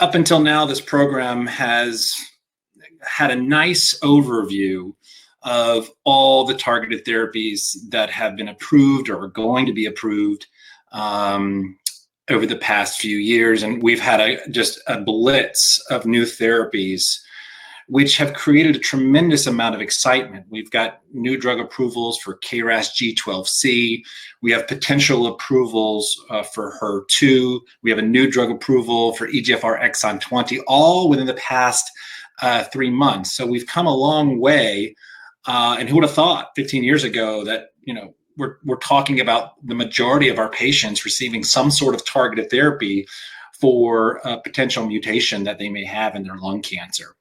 up until now, this program has had a nice overview of all the targeted therapies that have been approved or are going to be approved over the past few years. And we've had just a blitz of new therapies, which have created a tremendous amount of excitement. We've got new drug approvals for KRAS G12C. We have potential approvals for HER2. We have a new drug approval for EGFR exon 20, all within the past 3 months. So we've come a long way. And who would have thought 15 years ago that, we're talking about the majority of our patients receiving some sort of targeted therapy for a potential mutation that they may have in their lung cancer.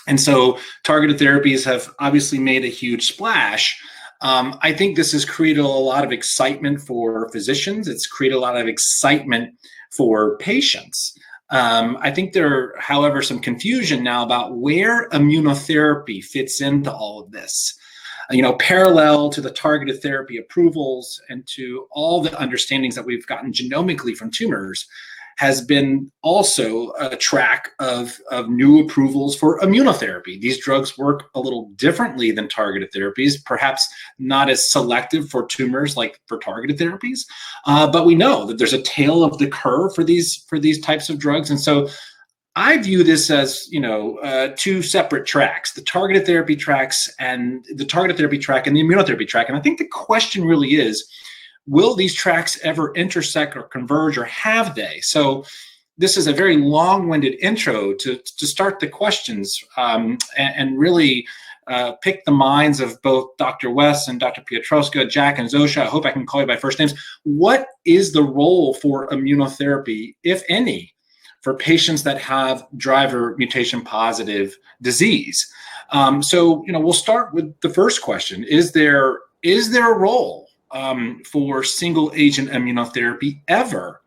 And so targeted therapies have obviously made a huge splash. I think this has created a lot of excitement for physicians. It's created a lot of excitement for patients. I think there, however, some confusion now about where immunotherapy fits into all of this. Parallel to the targeted therapy approvals and to all the understandings that we've gotten genomically from tumors, has been also a track of new approvals for immunotherapy. These drugs work a little differently than targeted therapies, perhaps not as selective for tumors like for targeted therapies, but we know that there's a tail of the curve for these types of drugs. And so I view this as, two separate tracks, the targeted therapy tracks and the targeted therapy track and the immunotherapy track. And I think the question really is, will these tracks ever intersect or converge, or have they? So this is a very long-winded intro to start the questions and really pick the minds of both Dr. West and Dr. Piotrowska, Jack and Zosia. I hope I can call you by first names. What is the role for immunotherapy, if any, for patients that have driver mutation-positive disease? So we'll start with the first question. Is there a role for single agent immunotherapy ever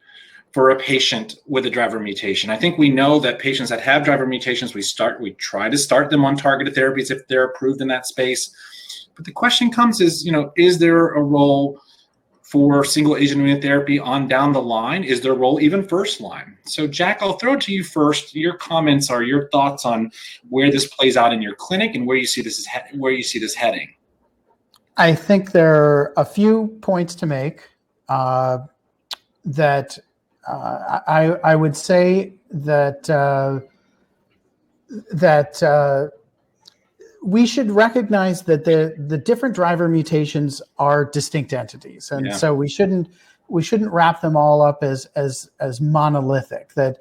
for a patient with a driver mutation? I think we know that patients that have driver mutations, we try to start them on targeted therapies if they're approved in that space. But the question comes is there a role for single agent immunotherapy on down the line? Is there a role even first line? So Jack, I'll throw it to you first. Your comments are your thoughts on where this plays out in your clinic and where you see this heading. I think there are a few points to make that I would say that we should recognize that the different driver mutations are distinct entities, and so we shouldn't wrap them all up as monolithic. That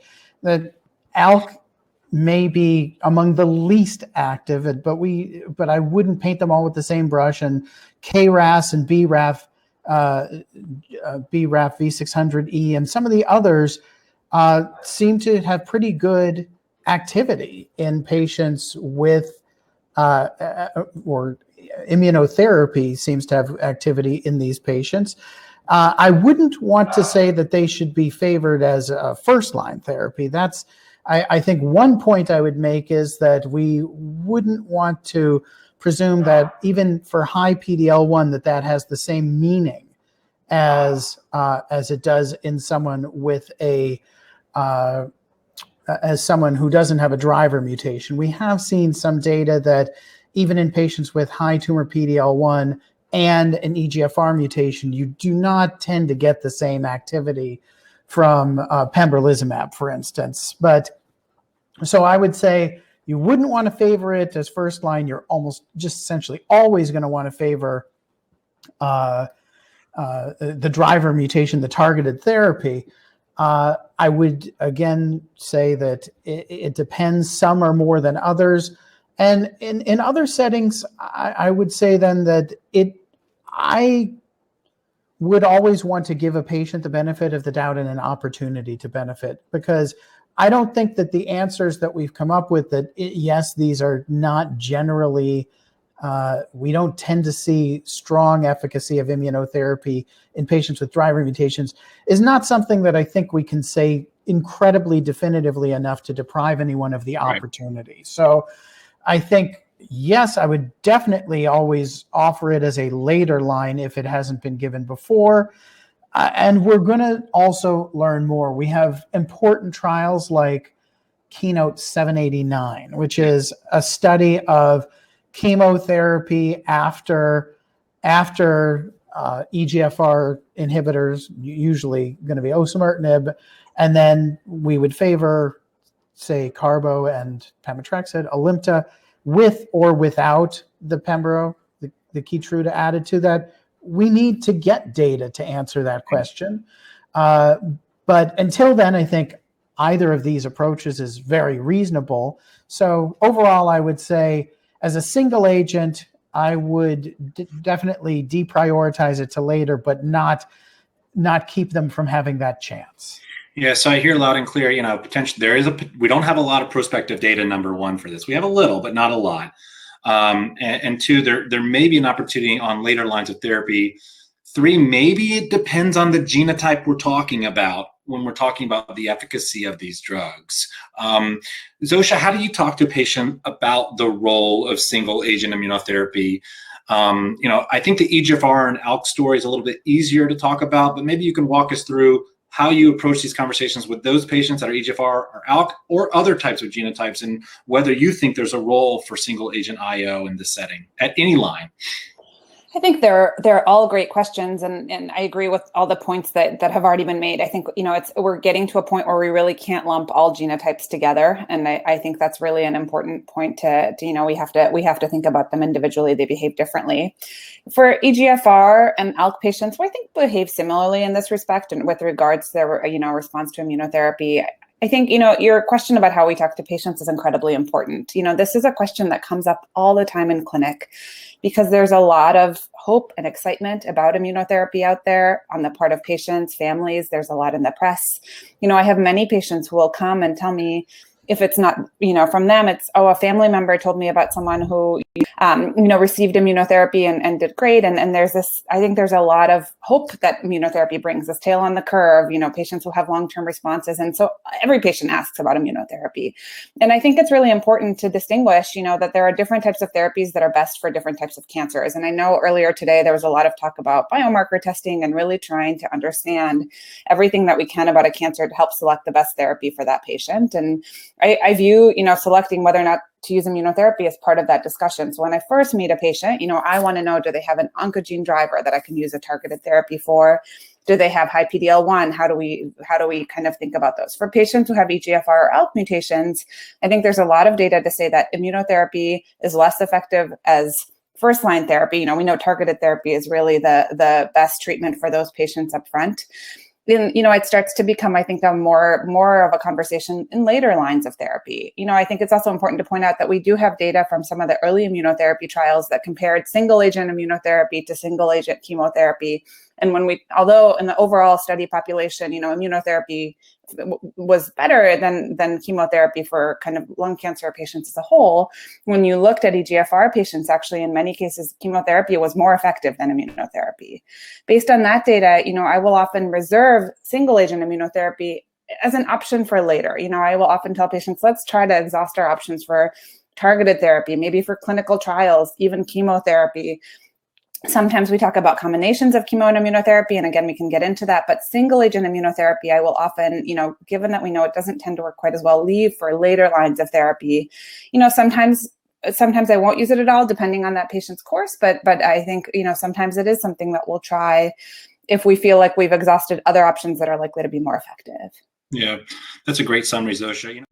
ALK may be among the least active, but I wouldn't paint them all with the same brush. And KRAS and BRAF V600E and some of the others seem to have pretty good activity in patients with or immunotherapy seems to have activity in these patients. I wouldn't want to say that they should be favored as a first-line therapy. I think one point I would make is that we wouldn't want to presume that even for high PD-L1 that has the same meaning as it does in someone with as someone who doesn't have a driver mutation. We have seen some data that even in patients with high tumor PD-L1 and an EGFR mutation, you do not tend to get the same activity from pembrolizumab, for instance. But so I would say you wouldn't want to favor it as first line. You're almost just essentially always going to want to favor the driver mutation, the targeted therapy. I would again say that it depends. Some are more than others. And in other settings, I would say then that I would always want to give a patient the benefit of the doubt and an opportunity to benefit, because I don't think that the answers that we've come up with yes, these are not generally, we don't tend to see strong efficacy of immunotherapy in patients with driver mutations, is not something that I think we can say incredibly definitively enough to deprive anyone of the opportunity. So I think, yes, I would definitely always offer it as a later line if it hasn't been given before. And we're going to also learn more. We have important trials like Keynote 789, which is a study of chemotherapy after EGFR inhibitors, usually going to be osimertinib, and then we would favor, say, carbo and pemetrexed, Alimta, with or without the pembro, the Keytruda added to that. We need to get data to answer that question. But until then, I think either of these approaches is very reasonable. So overall, I would say as a single agent, I would definitely deprioritize it to later, but not keep them from having that chance. Yeah, so I hear loud and clear, potential. We don't have a lot of prospective data, number one, for this. We have a little, but not a lot. And two, there may be an opportunity on later lines of therapy. Three, maybe it depends on the genotype we're talking about when we're talking about the efficacy of these drugs. Zosia, how do you talk to a patient about the role of single agent immunotherapy? I think the EGFR and ALK story is a little bit easier to talk about, but maybe you can walk us through how you approach these conversations with those patients that are EGFR or ALK or other types of genotypes, and whether you think there's a role for single agent IO in this setting at any line. I think they're all great questions, and I agree with all the points that have already been made. I think we're getting to a point where we really can't lump all genotypes together, and I think that's really an important point to we have to think about them individually. They behave differently. For EGFR and ALK patients, who I think behave similarly in this respect, and with regards to their response to immunotherapy. I think, your question about how we talk to patients is incredibly important. This is a question that comes up all the time in clinic because there's a lot of hope and excitement about immunotherapy out there on the part of patients, families. There's a lot in the press. I have many patients who will come and tell me, if it's not, from them, it's, a family member told me about someone who, received immunotherapy and did great. And there's this, I think there's a lot of hope that immunotherapy brings, this tail on the curve, patients will have long-term responses. And so every patient asks about immunotherapy. And I think it's really important to distinguish, that there are different types of therapies that are best for different types of cancers. And I know earlier today, there was a lot of talk about biomarker testing and really trying to understand everything that we can about a cancer to help select the best therapy for that patient. And I view, selecting whether or not to use immunotherapy as part of that discussion. So when I first meet a patient, I want to know, do they have an oncogene driver that I can use a targeted therapy for? Do they have high PD-L1? How do we kind of think about those? For patients who have EGFR or ALK mutations, I think there's a lot of data to say that immunotherapy is less effective as first-line therapy. We know targeted therapy is really the best treatment for those patients up front. Then, it starts to become, I think, a more of a conversation in later lines of therapy. I think it's also important to point out that we do have data from some of the early immunotherapy trials that compared single agent immunotherapy to single agent chemotherapy. And although in the overall study population, immunotherapy was better than chemotherapy for kind of lung cancer patients as a whole, when you looked at EGFR patients, actually, in many cases, chemotherapy was more effective than immunotherapy. Based on that data, I will often reserve single agent immunotherapy as an option for later. I will often tell patients, let's try to exhaust our options for targeted therapy, maybe for clinical trials, even chemotherapy. Sometimes we talk about combinations of chemo and immunotherapy, and again, we can get into that, but single agent immunotherapy, I will often, given that we know it doesn't tend to work quite as well, leave for later lines of therapy. Sometimes I won't use it at all, depending on that patient's course, but I think, sometimes it is something that we'll try if we feel like we've exhausted other options that are likely to be more effective. Yeah, that's a great summary, Zosia.